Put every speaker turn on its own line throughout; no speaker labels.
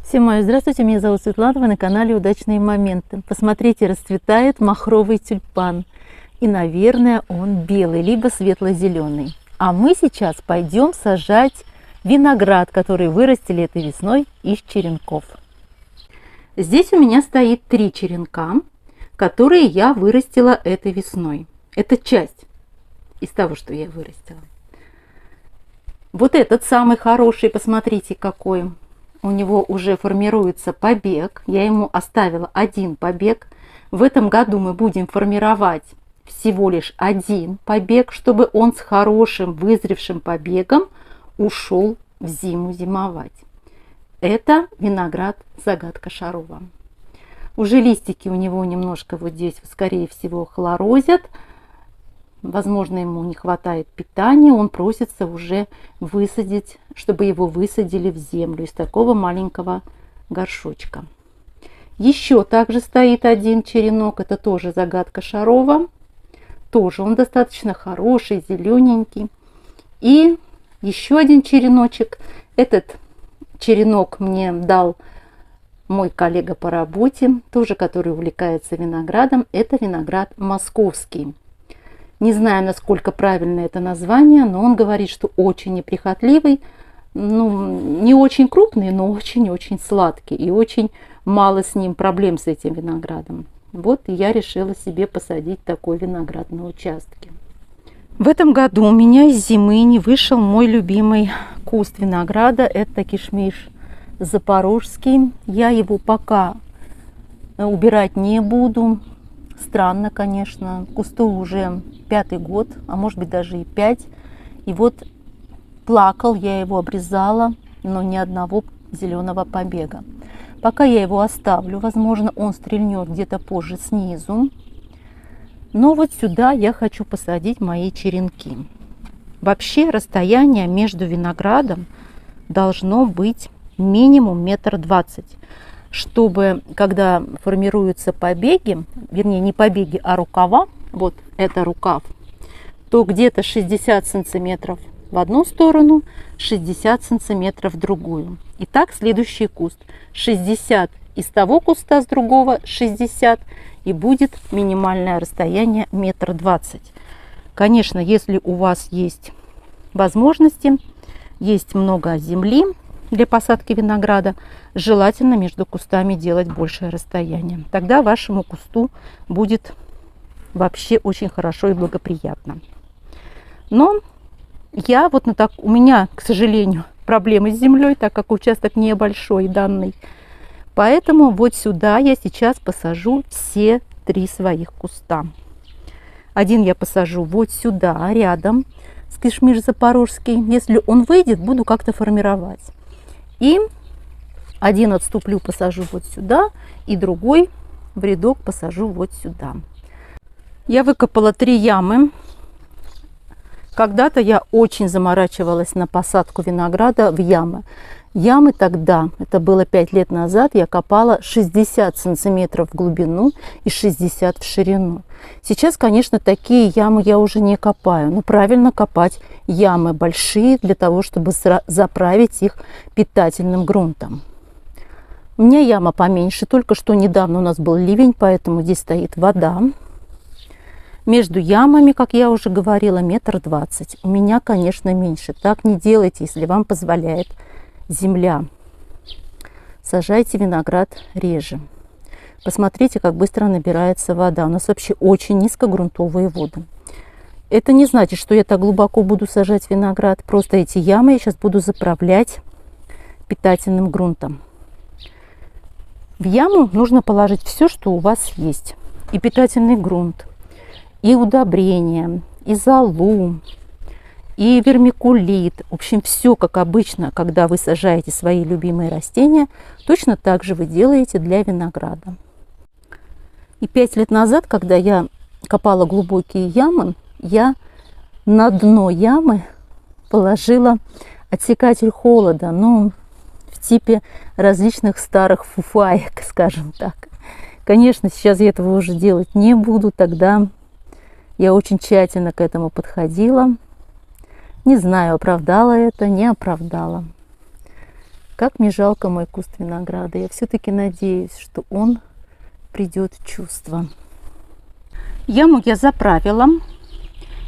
Всем здравствуйте, меня зовут Светлана, вы на канале Удачные моменты. Посмотрите, расцветает махровый тюльпан. И, наверное, он белый, либо светло-зеленый. А мы сейчас пойдем сажать виноград, который вырастили этой весной из черенков. Здесь у меня стоит 3 черенка, которые я вырастила этой весной. Это часть из того, что я вырастила. Вот этот самый хороший, посмотрите, какой. У него уже формируется побег. Я ему оставила 1 побег. В этом году мы будем формировать всего лишь 1 побег, чтобы он с хорошим вызревшим побегом ушел в зиму зимовать. Это виноград «Загадка Шарова». Уже листики у него немножко вот здесь, скорее всего, хлорозят. Возможно, ему не хватает питания, он просится уже высадить, чтобы его высадили в землю из такого маленького горшочка. Еще также стоит 1 черенок, это тоже «Загадка Шарова». Тоже он достаточно хороший, зелененький. И еще 1 череночек. Этот черенок мне дал мой коллега по работе, тоже который увлекается виноградом. Это виноград московский. Не знаю, насколько правильно это название, но он говорит, что очень неприхотливый, не очень крупный, но очень-очень сладкий. И очень мало с ним проблем, с этим виноградом. Вот и я решила себе посадить такой виноград на участке. В этом году у меня из зимы не вышел мой любимый куст винограда. Это кишмиш запорожский. Я его пока убирать не буду. Странно, конечно. Кусту уже 5-й год, а может быть даже и 5. И вот плакал, я его обрезала, но ни одного зеленого побега. Пока я его оставлю, возможно, он стрельнет где-то позже снизу. Но вот сюда я хочу посадить мои черенки. Вообще расстояние между виноградом должно быть минимум 1,20 м. Чтобы, когда формируются побеги, вернее не побеги, а рукава, вот это рукав, то где-то 60 сантиметров в одну сторону, 60 сантиметров в другую. И так следующий куст. 60 из того куста, с другого 60, и будет минимальное расстояние 1,20 м. Конечно, если у вас есть возможности, есть много земли для посадки винограда, желательно между кустами делать большее расстояние. Тогда вашему кусту будет вообще очень хорошо и благоприятно. Но я вот у меня, к сожалению, проблемы с землей, так как участок небольшой данный. Поэтому вот сюда я сейчас посажу все 3 своих куста. 1 я посажу вот сюда, рядом с кишмиш запорожский. Если он выйдет, буду как-то формировать. И 1 отступлю, посажу вот сюда, и другой в рядок посажу вот сюда. Я выкопала 3 ямы. Когда-то я очень заморачивалась на посадку винограда в ямы. Ямы тогда, это было 5 лет назад, я копала 60 сантиметров в глубину и 60 в ширину. Сейчас, конечно, такие ямы я уже не копаю. Но правильно копать ямы большие для того, чтобы заправить их питательным грунтом. У меня яма поменьше. Только что недавно у нас был ливень, поэтому здесь стоит вода. Между ямами, как я уже говорила, 1,20 м. У меня, конечно, меньше. Так не делайте, если вам позволяет земля. Сажайте виноград реже. Посмотрите, как быстро набирается вода. У нас вообще очень низкогрунтовые воды. Это не значит, что я так глубоко буду сажать виноград. Просто эти ямы я сейчас буду заправлять питательным грунтом. В яму нужно положить все, что у вас есть. И питательный грунт, и удобрения, и золу, и вермикулит. В общем, все как обычно, когда вы сажаете свои любимые растения, точно так же вы делаете для винограда. И 5 лет назад, когда я копала глубокие ямы, я на дно ямы положила отсекатель холода, в типе различных старых фуфаек, скажем так. Конечно, сейчас я этого уже делать не буду. Тогда я очень тщательно к этому подходила. Не знаю, оправдала это, не оправдала. Как мне жалко мой куст винограда. Я все-таки надеюсь, что он придет в чувство. Яму я заправила,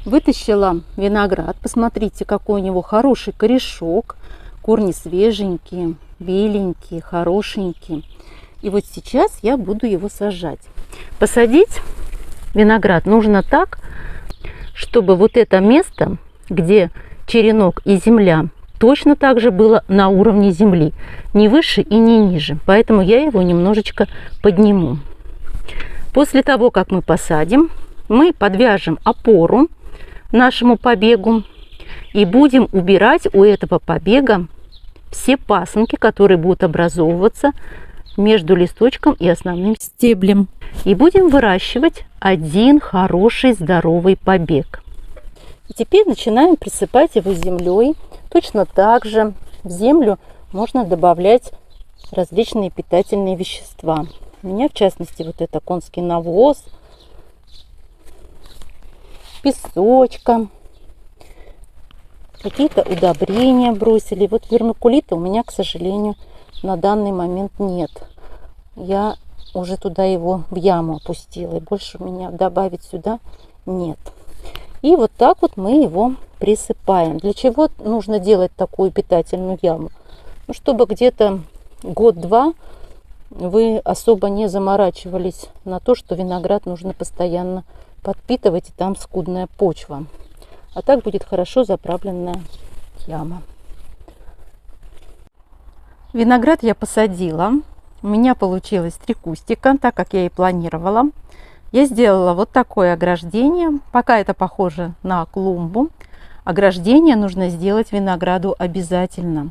вытащила виноград. Посмотрите, какой у него хороший корешок. Корни свеженькие, беленькие, хорошенькие. И вот сейчас я буду его сажать. Посадить виноград нужно так, чтобы вот это место, где черенок и земля, точно так же было на уровне земли. Не выше и не ниже. Поэтому я его немножечко подниму. После того, как мы посадим, мы подвяжем опору нашему побегу и будем убирать у этого побега все пасынки, которые будут образовываться между листочком и основным стеблем. И будем выращивать один хороший здоровый побег. И теперь начинаем присыпать его землей. Точно так же в землю можно добавлять различные питательные вещества. У меня, в частности, вот это конский навоз, песочка, какие-то удобрения бросили. Вот вермикулита у меня, к сожалению, на данный момент нет. Я уже туда его в яму опустила, и больше у меня добавить сюда нет. И вот так вот мы его присыпаем. Для чего нужно делать такую питательную яму? Ну, чтобы где-то год-два вы особо не заморачивались на то, что виноград нужно постоянно подпитывать, и там скудная почва. А так будет хорошо заправленная яма. Виноград я посадила. У меня получилось 3 кустика, так как я и планировала. Я сделала вот такое ограждение. Пока это похоже на клумбу. Ограждение нужно сделать винограду обязательно.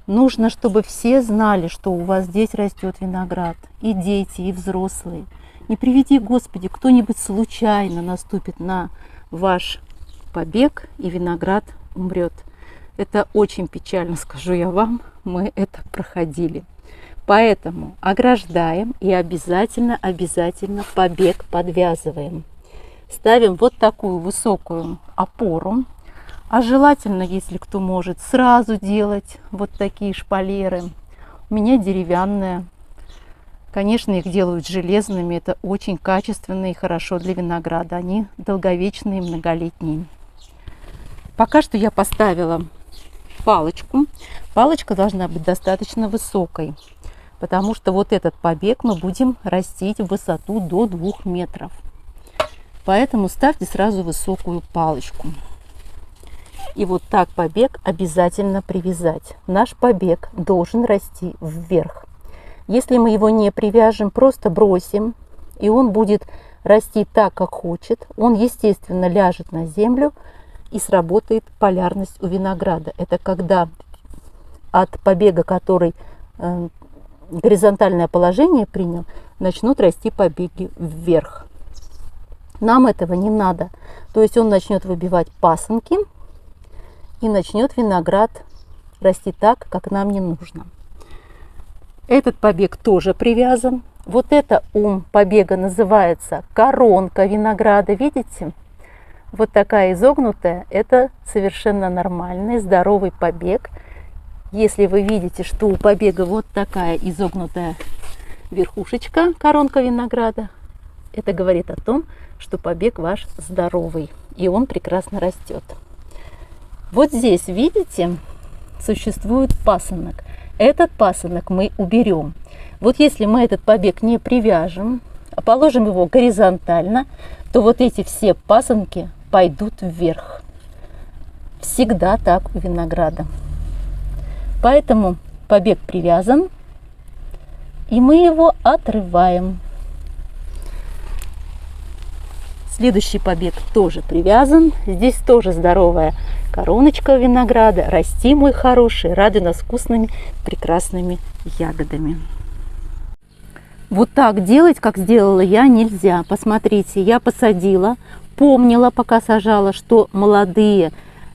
Нужно, чтобы все знали, что у вас здесь растет виноград. И дети, и взрослые. Не приведи, Господи, кто-нибудь случайно наступит на ваш побег, и виноград умрет. Это очень печально, скажу я вам. Мы это проходили. Поэтому ограждаем и обязательно побег подвязываем. Ставим вот такую высокую опору. А желательно, если кто может, сразу делать вот такие шпалеры. У меня деревянная. Конечно, их делают железными. Это очень качественно и хорошо для винограда. Они долговечные, многолетние. Пока что я поставила палочку. Палочка должна быть достаточно высокой, потому что вот этот побег мы будем растить в высоту до 2 метров. Поэтому ставьте сразу высокую палочку. И вот так побег обязательно привязать. Наш побег должен расти вверх. Если мы его не привяжем, просто бросим, и он будет расти так, как хочет, он, естественно, ляжет на землю, и сработает полярность у винограда. Это когда от побега, который горизонтальное положение принял, начнут расти побеги вверх. Нам этого не надо. То есть он начнет выбивать пасынки, и начнет виноград расти так, как нам не нужно. Этот побег тоже привязан. Вот это у побега называется коронка винограда. Видите? Вот такая изогнутая. Это совершенно нормальный, здоровый побег. Если вы видите, что у побега вот такая изогнутая верхушечка, коронка винограда, это говорит о том, что побег ваш здоровый, и он прекрасно растет. Вот здесь, видите, существует пасынок. Этот пасынок мы уберем. Вот если мы этот побег не привяжем, а положим его горизонтально, то вот эти все пасынки пойдут вверх. Всегда так у винограда. Поэтому побег привязан, и мы его отрываем. Следующий побег тоже привязан. Здесь тоже здоровая короночка винограда. Расти, мой хороший, радуй нас вкусными, прекрасными ягодами. Вот так делать, как сделала я, нельзя. Посмотрите, я посадила, помнила, пока сажала, что молодые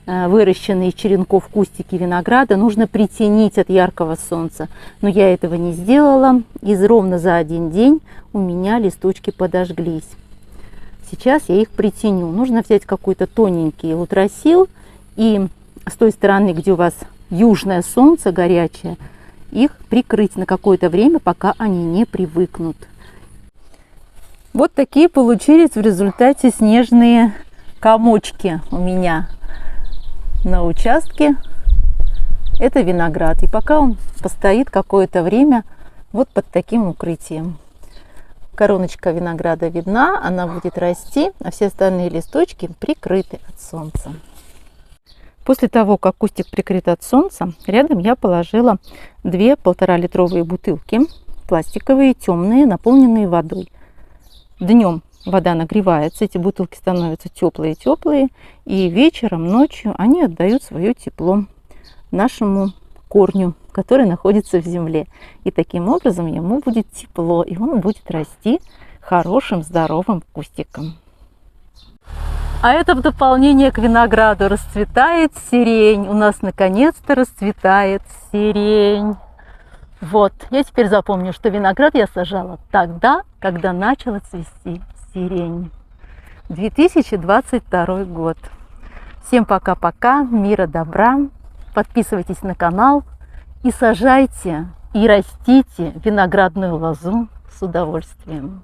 выращенные из черенков кустики винограда нужно притенить от яркого солнца. Но я этого не сделала, и ровно за один день у меня листочки подожглись. Сейчас я их притеню. Нужно взять какой-то тоненький лутросил и с той стороны, где у вас южное солнце горячее, их прикрыть на какое-то время, пока они не привыкнут. Вот такие получились в результате снежные комочки у меня на участке. Это виноград. И пока он постоит какое-то время вот под таким укрытием. Короночка винограда видна, она будет расти, а все остальные листочки прикрыты от солнца. После того, как кустик прикрыт от солнца, рядом я положила 2 1,5-литровые бутылки, пластиковые, темные, наполненные водой. Днем вода нагревается, эти бутылки становятся теплые-теплые, и вечером, ночью они отдают свое тепло нашему корню, который находится в земле. И таким образом ему будет тепло, и он будет расти хорошим, здоровым кустиком. А это в дополнение к винограду расцветает сирень. У нас наконец-то расцветает сирень. Вот, я теперь запомню, что виноград я сажала тогда, когда начала цвести сирень. 2022 год. Всем пока-пока, мира, добра. Подписывайтесь на канал и сажайте, и растите виноградную лозу с удовольствием.